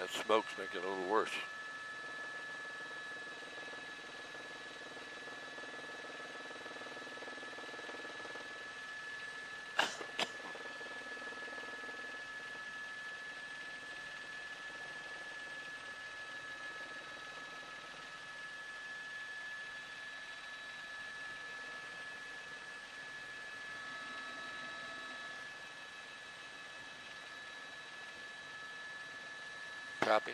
That smoke's making it a little worse. Copy.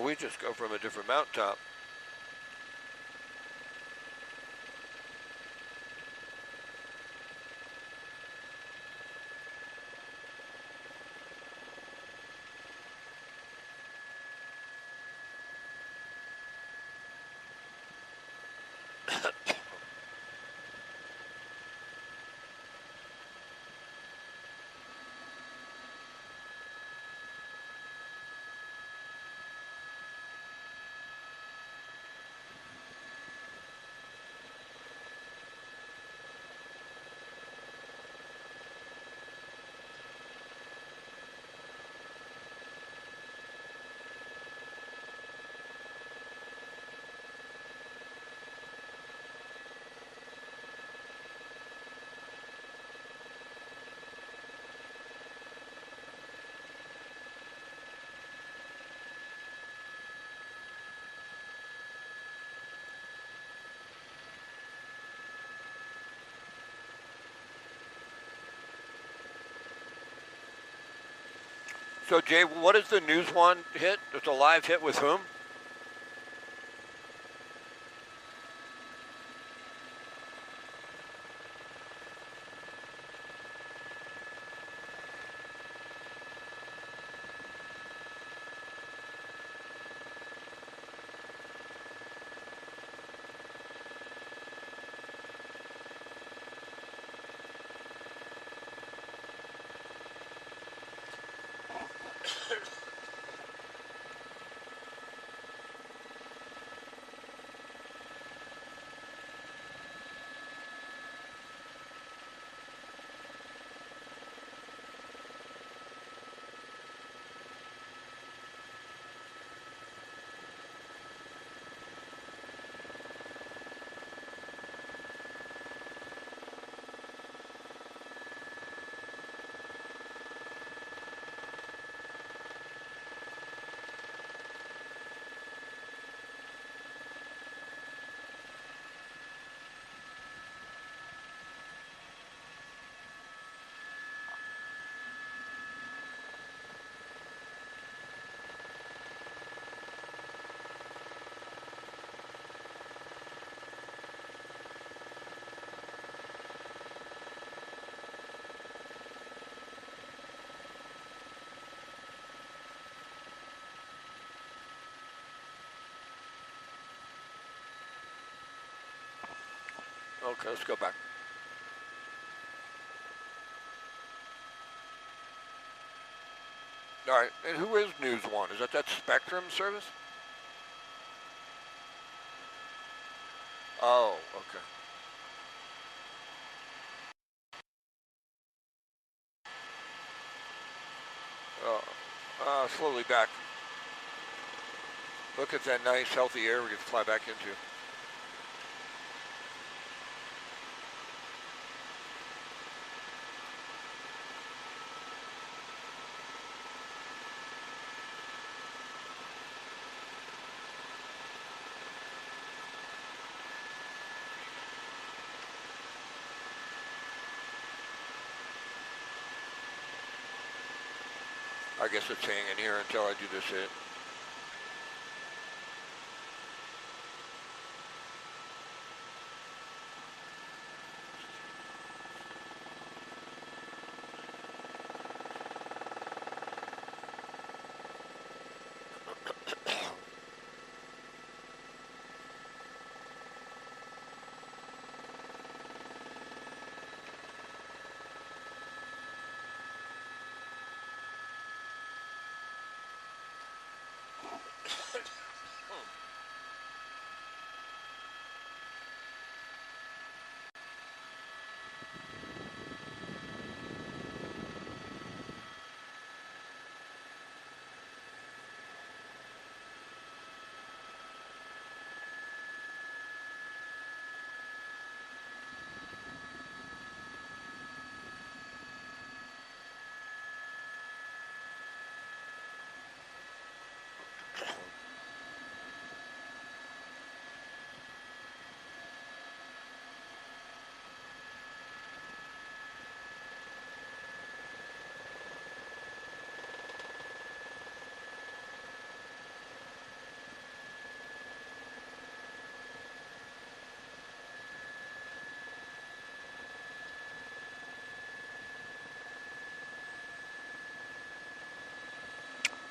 We just go from a different mountaintop. So Jay, what is the news one hit? It's a live hit with whom? Okay, let's go back. All right, and who is News One? Is that Spectrum service? Oh, okay. Slowly back. Look at that nice, healthy air we can fly back into. I guess it's hanging here until I do this hit.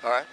All right.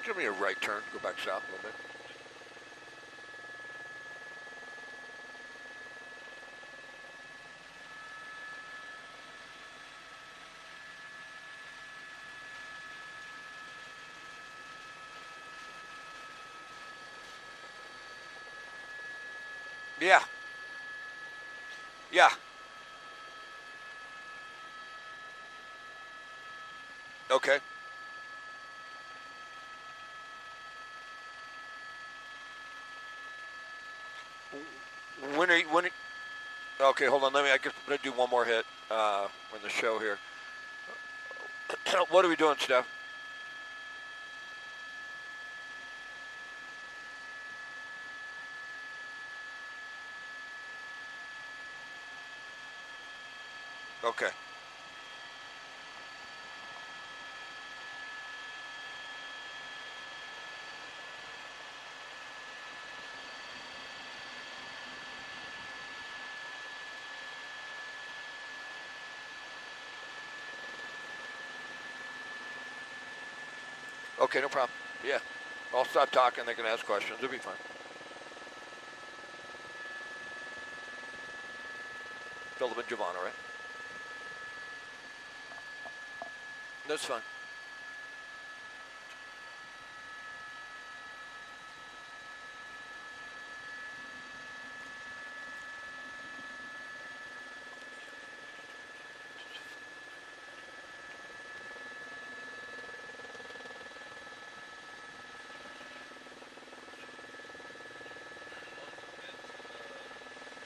Give me a right turn, go back south a little bit. Yeah. Yeah. Okay. Okay, hold on, I guess I'm going to do one more hit, in the show here. What are we doing, Steph? Okay. Okay, no problem. Yeah. I'll stop talking, they can ask questions, it'll be fine. Philip and Giovanna, right? That's fine.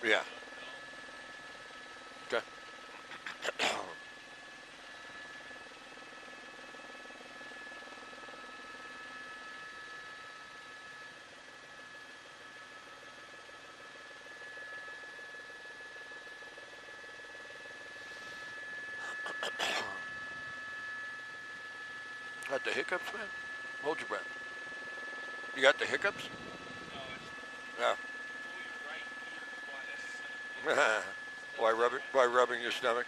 Yeah. Okay. Got the hiccups, man? Hold your breath. You got the hiccups? Yeah. Why rubbing your stomach?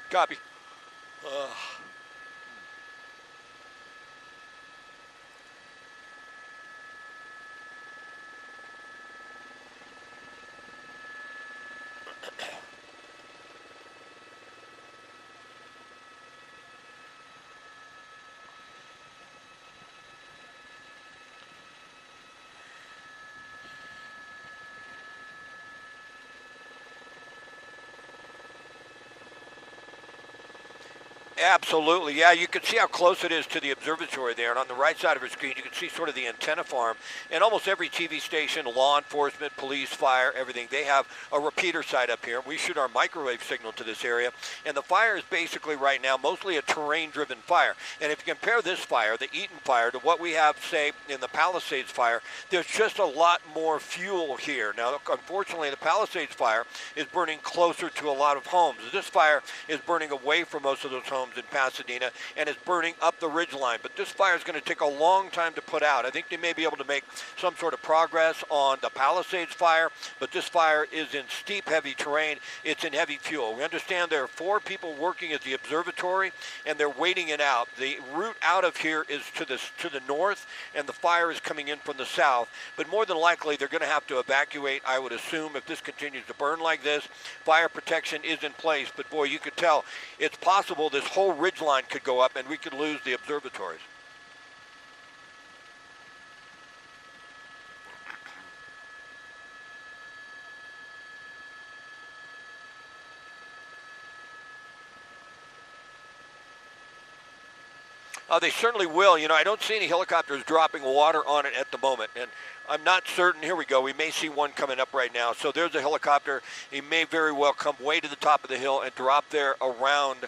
Copy. Absolutely, yeah. You can see how close it is to the observatory there, and on the right side of your screen, you can see sort of the antenna farm. And almost every TV station, law enforcement, police, fire, everything, they have a repeater site up here. We shoot our microwave signal to this area, and the fire is basically right now mostly a terrain-driven fire. And if you compare this fire, the Eaton fire, to what we have, say, in the Palisades fire, there's just a lot more fuel here. Now, unfortunately, the Palisades fire is burning closer to a lot of homes. This fire is burning away from most of those homes. homes in Pasadena, and it's burning up the ridgeline. But this fire is going to take a long time to put out. I think they may be able to make some sort of progress on the Palisades fire, but this fire is in steep, heavy terrain. It's in heavy fuel. We understand there are 4 people working at the observatory, and they're waiting it out. The route out of here is to the north, and the fire is coming in from the south. But more than likely, they're going to have to evacuate, I would assume, if this continues to burn like this. Fire protection is in place, but boy, you could tell it's possible this whole ridgeline could go up, and we could lose the observatories. They certainly will. You know, I don't see any helicopters dropping water on it at the moment, and I'm not certain. Here we go. We may see one coming up right now. So there's a helicopter. He may very well come way to the top of the hill and drop there around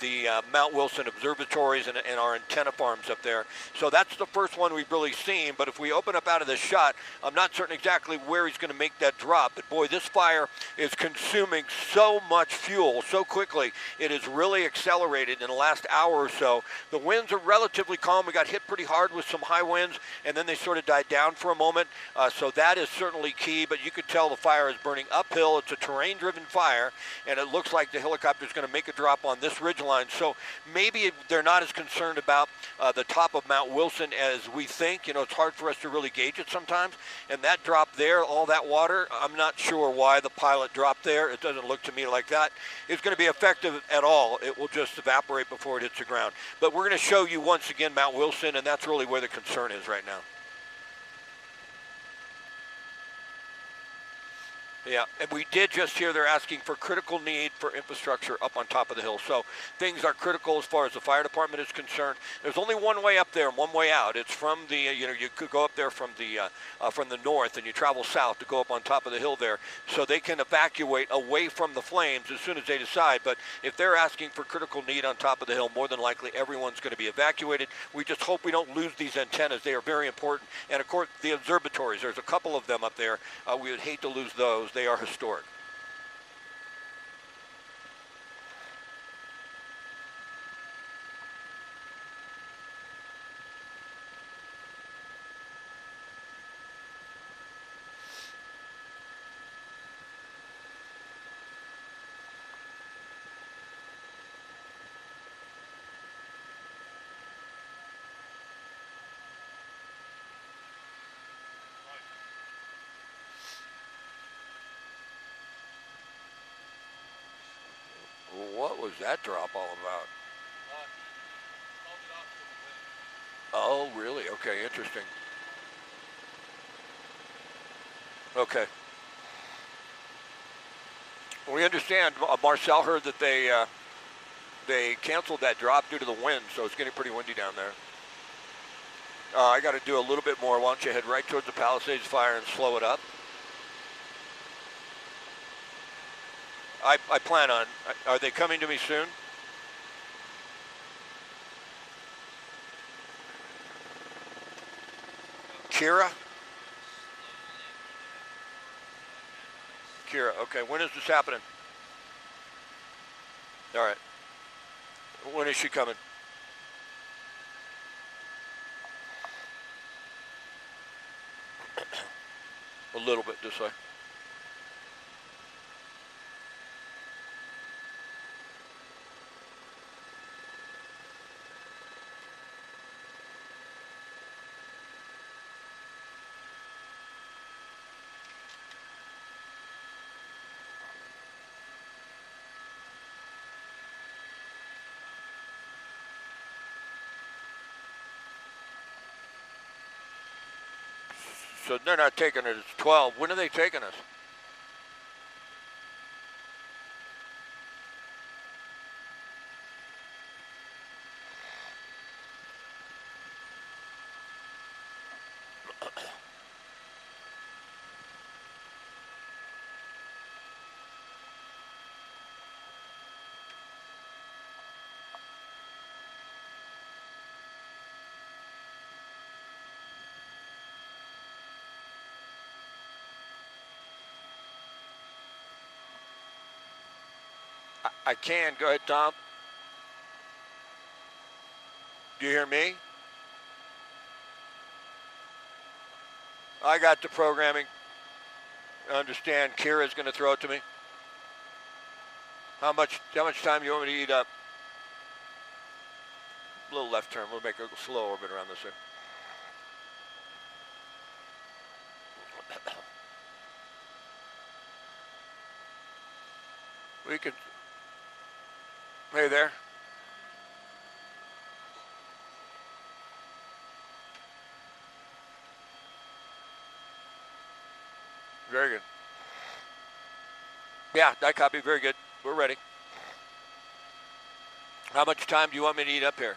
the Mount Wilson observatories and our antenna farms up there. So that's the first one we've really seen. But if we open up out of this shot, I'm not certain exactly where he's going to make that drop. But boy, this fire is consuming so much fuel so quickly. It has really accelerated in the last hour or so. The winds are relatively calm. We got hit pretty hard with some high winds, and then they sort of died down for a moment. So that is certainly key. But you could tell the fire is burning uphill. It's a terrain-driven fire, and it looks like the helicopter is going to make a drop on this ridgeline. So maybe they're not as concerned about the top of Mount Wilson as we think. You know, it's hard for us to really gauge it sometimes. And that drop there, all that water, I'm not sure why the pilot dropped there. It doesn't look to me like that is going to be effective at all. It will just evaporate before it hits the ground. But we're going to show you once again Mount Wilson, and that's really where the concern is right now. Yeah, and we did just hear they're asking for critical need for infrastructure up on top of the hill. So things are critical as far as the fire department is concerned. There's only one way up there and one way out. It's from the, you know, you could go up there from the north, and you travel south to go up on top of the hill there. So they can evacuate away from the flames as soon as they decide. But if they're asking for critical need on top of the hill, more than likely everyone's going to be evacuated. We just hope we don't lose these antennas. They are very important. And of course, the observatories, there's a couple of them up there. We would hate to lose those. They are historic. What was that drop all about? Oh, really? Okay, interesting. Okay. We understand. Marcel heard that they canceled that drop due to the wind, so it's getting pretty windy down there. I got to do a little bit more. Why don't you head right towards the Palisades fire and slow it up? I plan on. Are they coming to me soon? Kira? Kira, okay. When is this happening? All right. When is she coming? A little bit this way. So they're not taking it, it's 12. When are they taking us? I can. Go ahead, Tom. Do you hear me? I got the programming. I understand Kira's going to throw it to me. How much time do you want me to eat up? A little left turn. We'll make a slow orbit around this here. We could. Hey there. Very good. Yeah, that copy. Very good. We're ready. How much time do you want me to eat up here?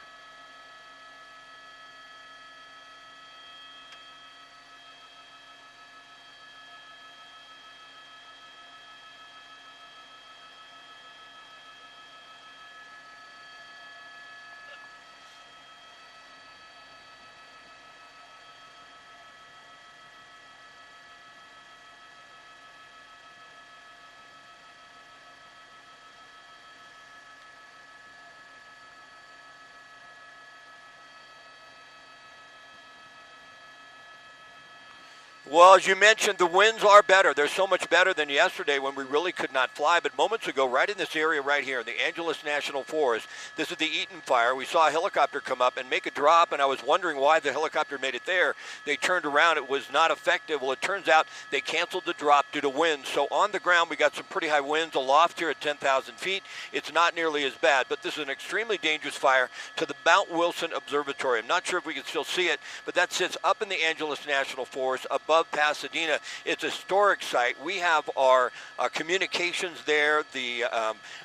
Well, as you mentioned, the winds are better. They're so much better than yesterday when we really could not fly. But moments ago, right in this area right here, in the Angeles National Forest, this is the Eaton fire. We saw a helicopter come up and make a drop, and I was wondering why the helicopter made it there. They turned around. It was not effective. Well, it turns out they canceled the drop due to winds. So on the ground, we got some pretty high winds. Aloft here at 10,000 feet, it's not nearly as bad. But this is an extremely dangerous fire to the Mount Wilson Observatory. I'm not sure if we can still see it, but that sits up in the Angeles National Forest above Pasadena. It's a historic site. We have our communications there. The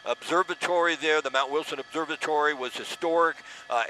observatory there, the Mount Wilson Observatory, was historic.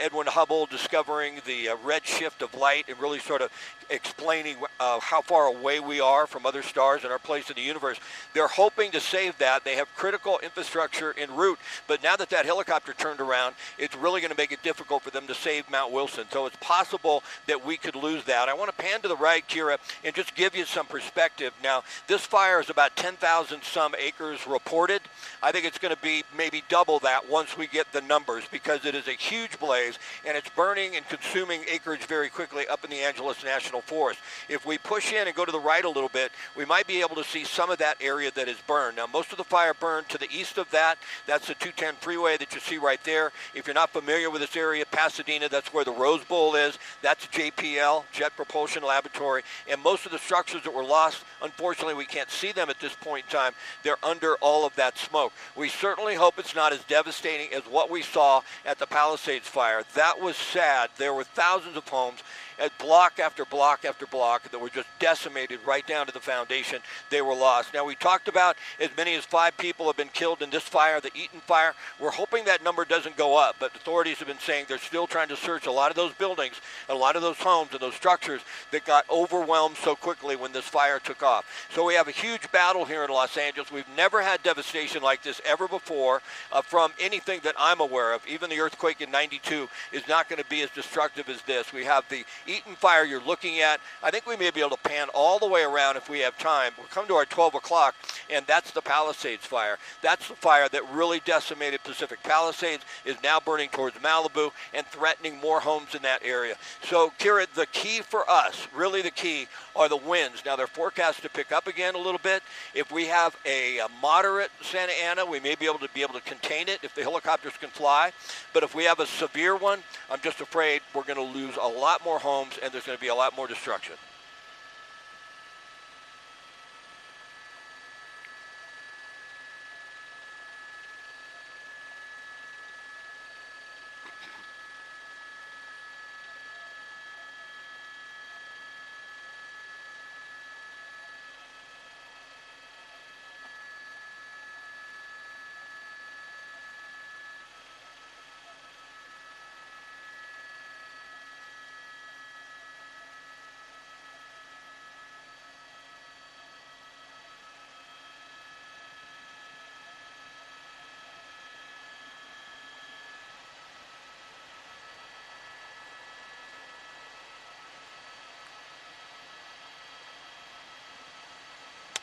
Edwin Hubble discovering the red shift of light and really sort of explaining how far away we are from other stars and our place in the universe. They're hoping to save that. They have critical infrastructure en route, but now that that helicopter turned around, it's really going to make it difficult for them to save Mount Wilson. So it's possible that we could lose that. I want to pan to the right, Kira, and just give you some perspective. Now, this fire is about 10,000 some acres reported. I think it's going to be maybe double that once we get the numbers, because it is a huge blaze and it's burning and consuming acreage very quickly up in the Angeles National Forest. If we push in and go to the right a little bit, we might be able to see some of that area that is burned. Now, most of the fire burned to the east of that. That's the 210 freeway that you see right there. If you're not familiar with this area, Pasadena, that's where the Rose Bowl is. That's JPL, Jet Propulsion Laboratory. And most of the structures that were lost, unfortunately, we can't see them at this point in time. They're under all of that smoke. We certainly hope it's not as devastating as what we saw at the Palisades fire. That was sad. There were thousands of homes at block after block after block that were just decimated right down to the foundation. They were lost. Now, we talked about as many as 5 people have been killed in this fire, the Eaton fire. We're hoping that number doesn't go up, but authorities have been saying they're still trying to search a lot of those buildings, a lot of those homes and those structures that got overwhelmed so quickly when this fire took off. So we have a huge battle here in Los Angeles. We've never had devastation like this ever before from anything that I'm aware of. Even the earthquake in '92 is not going to be as destructive as this. We have the Eaton fire you're looking at. I think we may be able to pan all the way around if we have time. We'll come to our 12 o'clock, and that's the Palisades fire. That's the fire that really decimated Pacific Palisades, is now burning towards Malibu and threatening more homes in that area. So, Kira, the key for us, really the key, are the winds. Now, they're forecast to pick up again a little bit. If we have a moderate Santa Ana, we may be able to contain it if the helicopters can fly. But if we have a severe one, I'm just afraid we're going to lose a lot more homes and there's going to be a lot more destruction.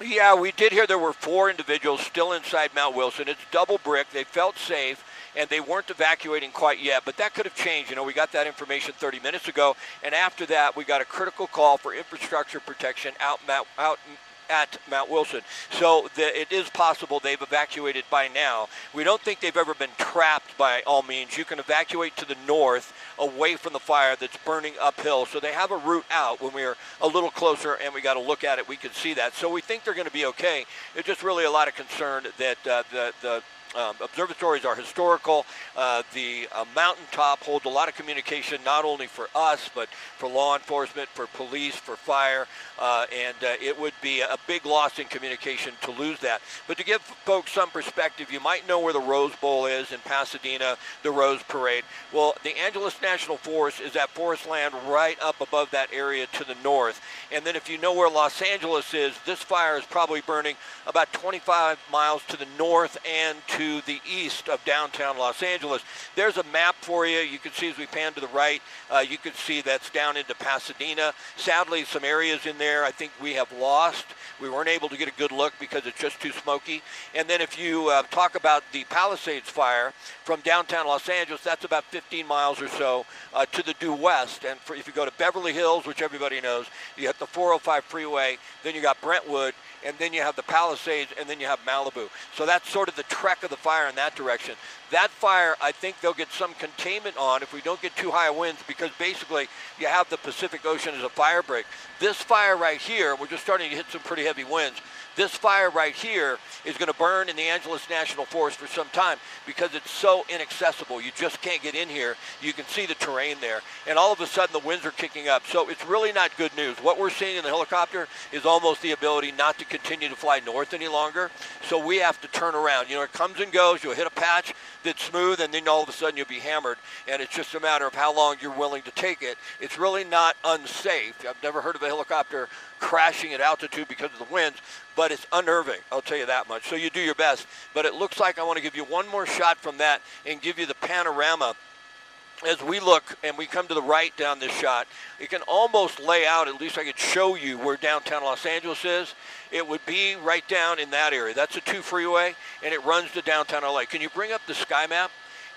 Yeah, we did hear there were 4 individuals still inside Mount Wilson. It's double brick. They felt safe, and they weren't evacuating quite yet, but that could have changed. You know, we got that information 30 minutes ago, and after that, we got a critical call for infrastructure protection out at Mount Wilson. So it is possible they've evacuated by now. We don't think they've ever been trapped by all means. You can evacuate to the north away from the fire that's burning uphill. So they have a route out. When we were a little closer and we got to look at it, we could see that. So we think they're going to be okay. There's just really a lot of concern that the observatories are historical. The mountaintop holds a lot of communication, not only for us, but for law enforcement, for police, for fire, and it would be a big loss in communication to lose that. But to give folks some perspective, you might know where the Rose Bowl is in Pasadena, the Rose Parade. Well, the Angeles National Forest is that forest land right up above that area to the north. And then if you know where Los Angeles is, this fire is probably burning about 25 miles to the north and to the east of downtown Los Angeles. There's a map for you. You can see as we pan to the right, you can see that's down into Pasadena. Sadly, some areas in there I think we have lost. We weren't able to get a good look because it's just too smoky. And then if you talk about the Palisades fire from downtown Los Angeles, that's about 15 miles or so to the due west. And if you go to Beverly Hills, which everybody knows, you have the 405 freeway, then you got Brentwood, and then you have the Palisades, and then you have Malibu. So that's sort of the trek of the fire in that direction. That fire, I think they'll get some containment on if we don't get too high winds, because basically you have the Pacific Ocean as a fire break. This fire right here, we're just starting to hit some pretty heavy winds. This fire right here is going to burn in the Angeles National Forest for some time because it's so inaccessible. You just can't get in here. You can see the terrain there. And all of a sudden the winds are kicking up. So it's really not good news. What we're seeing in the helicopter is almost the ability not to continue to fly north any longer. So we have to turn around. You know, it comes and goes. You'll hit a patch that's smooth, and then all of a sudden you'll be hammered. And it's just a matter of how long you're willing to take it. It's really not unsafe. I've never heard of a helicopter crashing at altitude because of the winds, but it's unnerving, I'll tell you that much. So you do your best. But it looks like I want to give you one more shot from that and give you the panorama. As we look and we come to the right down this shot, it can almost lay out, at least I could show you where downtown Los Angeles is. It would be right down in that area. That's a 2 freeway, and it runs to downtown LA. Can you bring up the sky map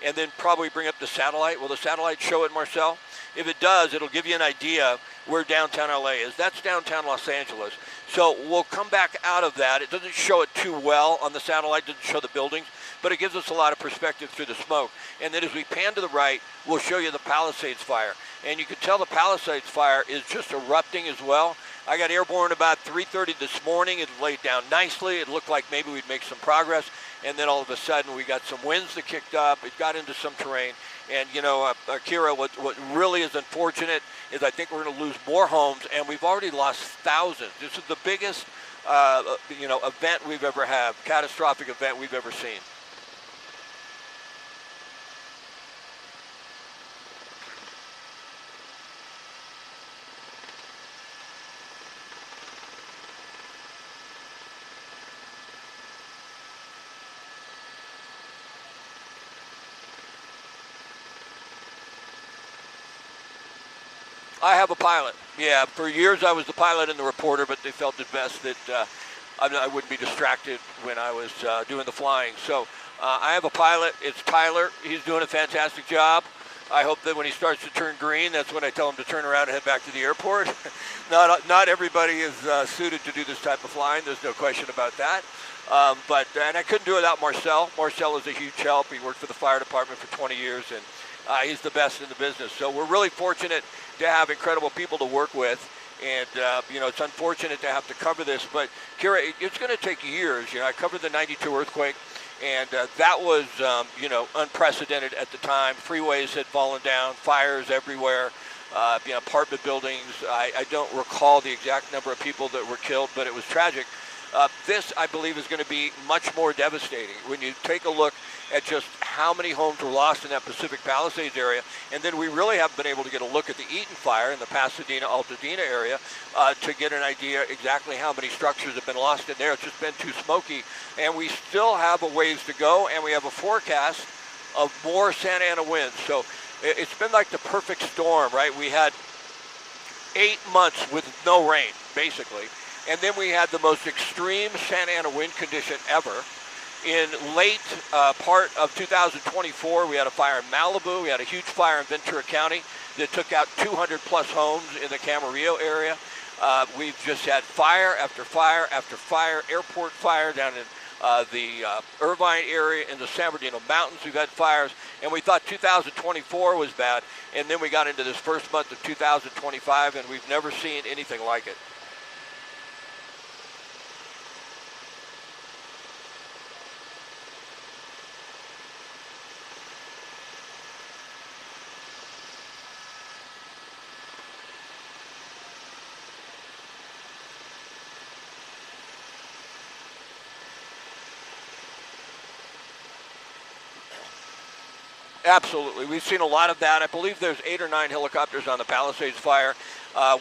and then probably bring up the satellite? Will the satellite show it, Marcel? If it does, it'll give you an idea where downtown LA is. That's downtown Los Angeles. So we'll come back out of that. It doesn't show it too well on the satellite, doesn't show the buildings, but it gives us a lot of perspective through the smoke. And then as we pan to the right, we'll show you the Palisades fire. And you can tell the Palisades fire is just erupting as well. I got airborne about 3:30 this morning. It laid down nicely. It looked like maybe we'd make some progress. And then all of a sudden we got some winds that kicked up. It got into some terrain. And, you know, Akira, what really is unfortunate is I think we're going to lose more homes, and we've already lost thousands. This is the biggest, event we've ever had, catastrophic event we've ever seen. I have a pilot. Yeah, for years I was the pilot and the reporter, but they felt it best that I wouldn't be distracted when I was doing the flying. So I have a pilot. It's Tyler. He's doing a fantastic job. I hope that when he starts to turn green, that's when I tell him to turn around and head back to the airport. Not everybody is suited to do this type of flying. There's no question about that. And I couldn't do it without Marcel. Marcel is a huge help. He worked for the fire department for 20 years, and he's the best in the business. So we're really fortunate to have incredible people to work with. And, it's unfortunate to have to cover this. But, Kira, it's going to take years. I covered the 92 earthquake, and that was, unprecedented at the time. Freeways had fallen down, fires everywhere, apartment buildings. I don't recall the exact number of people that were killed, but it was tragic. This, I believe, is going to be much more devastating when you take a look at just how many homes were lost in that Pacific Palisades area. And then we really haven't been able to get a look at the Eaton fire in the Pasadena-Altadena area to get an idea exactly how many structures have been lost in there. It's just been too smoky. And we still have a ways to go, and we have a forecast of more Santa Ana winds. So it's been like the perfect storm, right? We had 8 months with no rain, basically. And then we had the most extreme Santa Ana wind condition ever. In late part of 2024, we had a fire in Malibu. We had a huge fire in Ventura County that took out 200 plus homes in the Camarillo area. We've just had fire after fire after fire, airport fire down in the Irvine area in the San Bernardino Mountains. We've had fires, and we thought 2024 was bad, and then we got into this first month of 2025, and we've never seen anything like it. Absolutely. We've seen a lot of that. I believe there's 8 or 9 helicopters on the Palisades fire.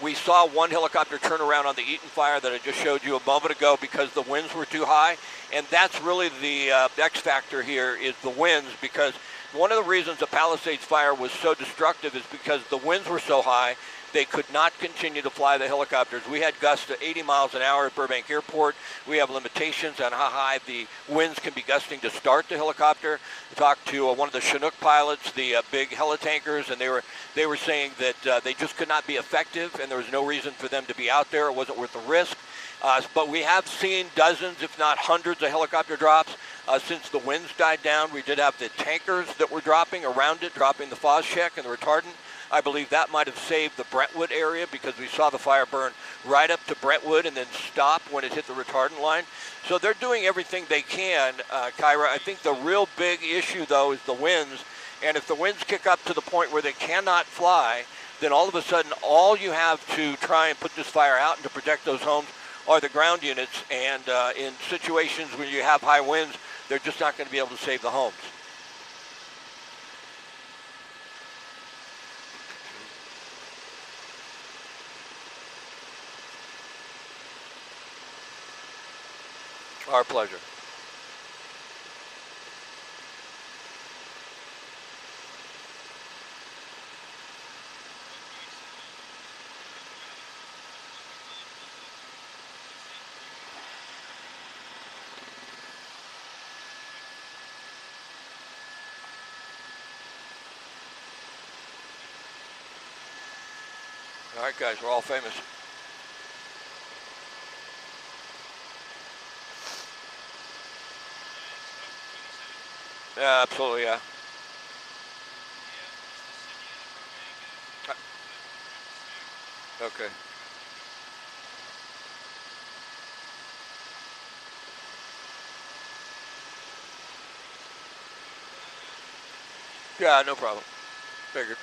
We saw one helicopter turn around on the Eaton fire that I just showed you a moment ago because the winds were too high. And that's really the X factor here is the winds, because one of the reasons the Palisades fire was so destructive is because the winds were so high. They could not continue to fly the helicopters. We had gusts of 80 miles an hour at Burbank Airport. We have limitations on how high the winds can be gusting to start the helicopter. We talked to one of the Chinook pilots, the big helitankers, and they were saying that they just could not be effective, and there was no reason for them to be out there. It wasn't worth the risk. But we have seen dozens, if not hundreds, of helicopter drops since the winds died down. We did have the tankers that were dropping around it, dropping the Phos-Chek and the retardant. I believe that might have saved the Brentwood area because we saw the fire burn right up to Brentwood and then stop when it hit the retardant line. So they're doing everything they can, Kyra. I think the real big issue, though, is the winds. And if the winds kick up to the point where they cannot fly, then all of a sudden all you have to try and put this fire out and to protect those homes are the ground units. And in situations where you have high winds, they're just not going to be able to save the homes. Our pleasure. All right, guys, we're all famous. Yeah, absolutely, yeah. Okay. Yeah, no problem. Figured.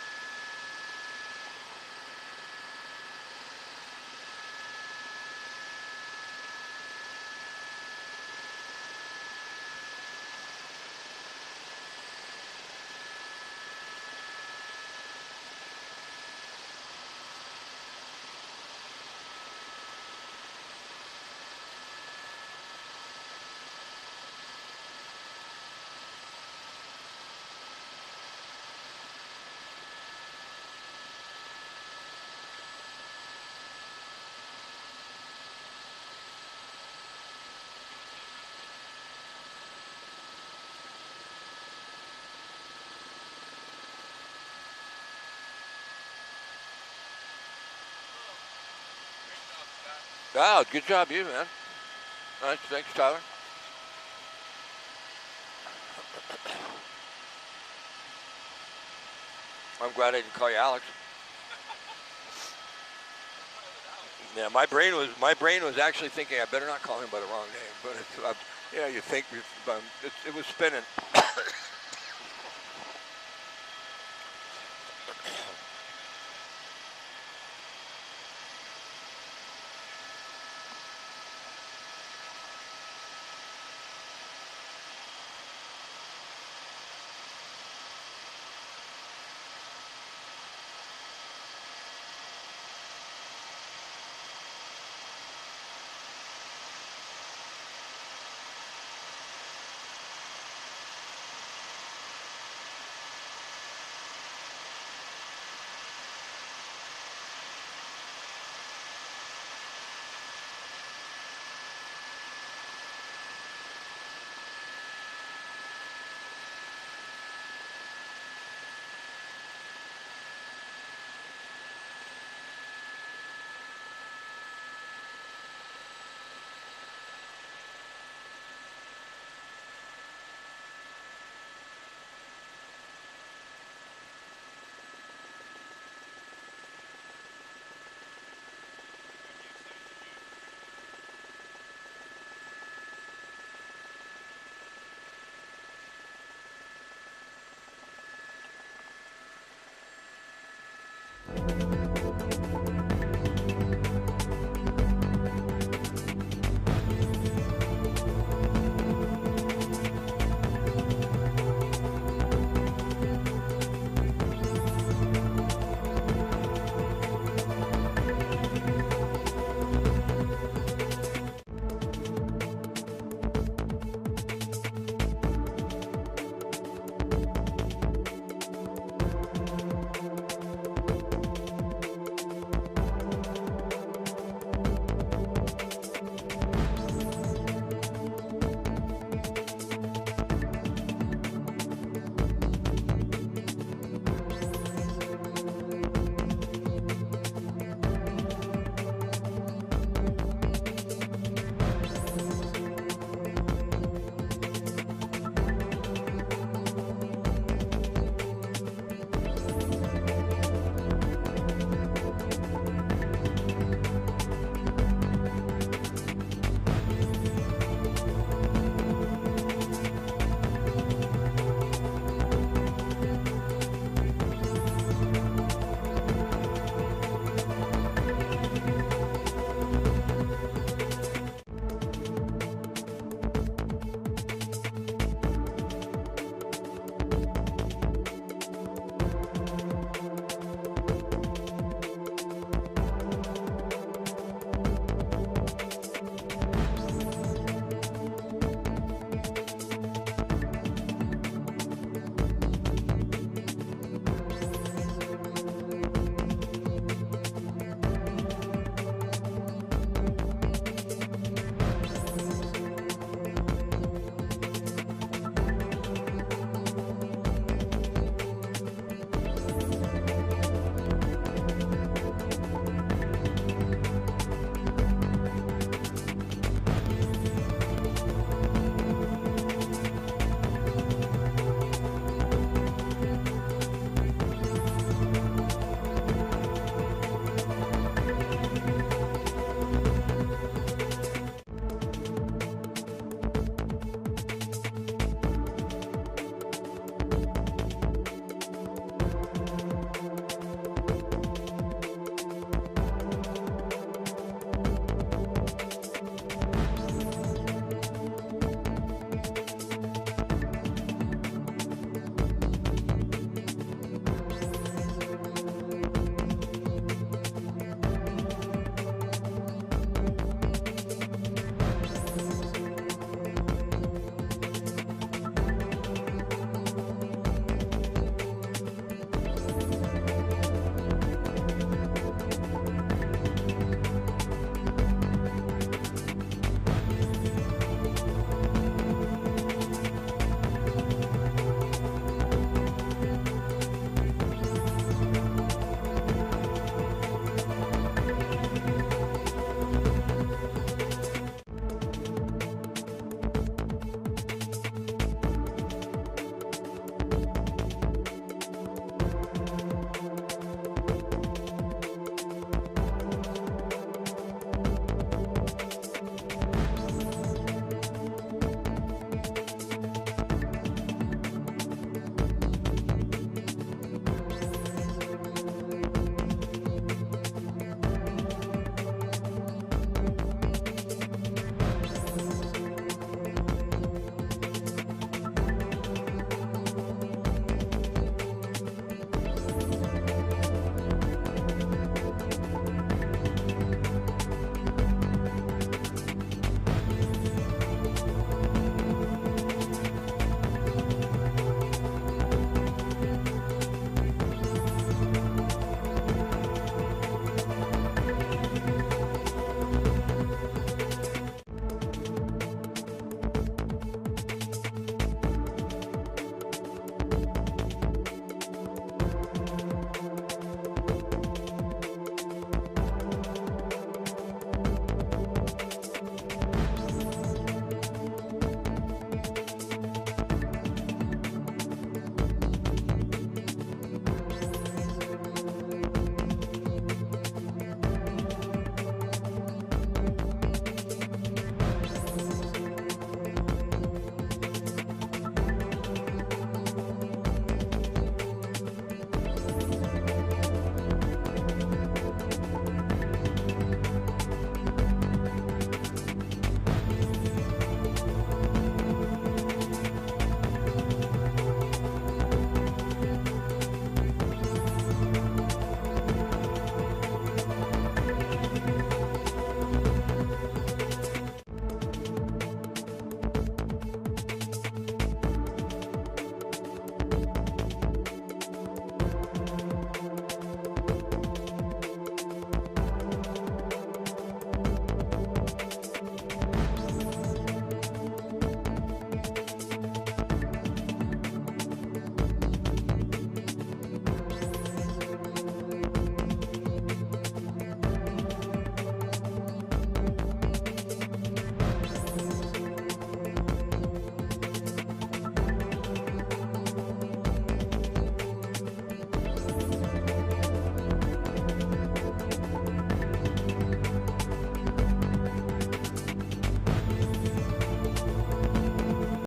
Wow, good job, you, man. Nice, thanks, Tyler. I'm glad I didn't call you Alex. Yeah, my brain was actually thinking I better not call him by the wrong name, but it's, yeah, you think it was spinning.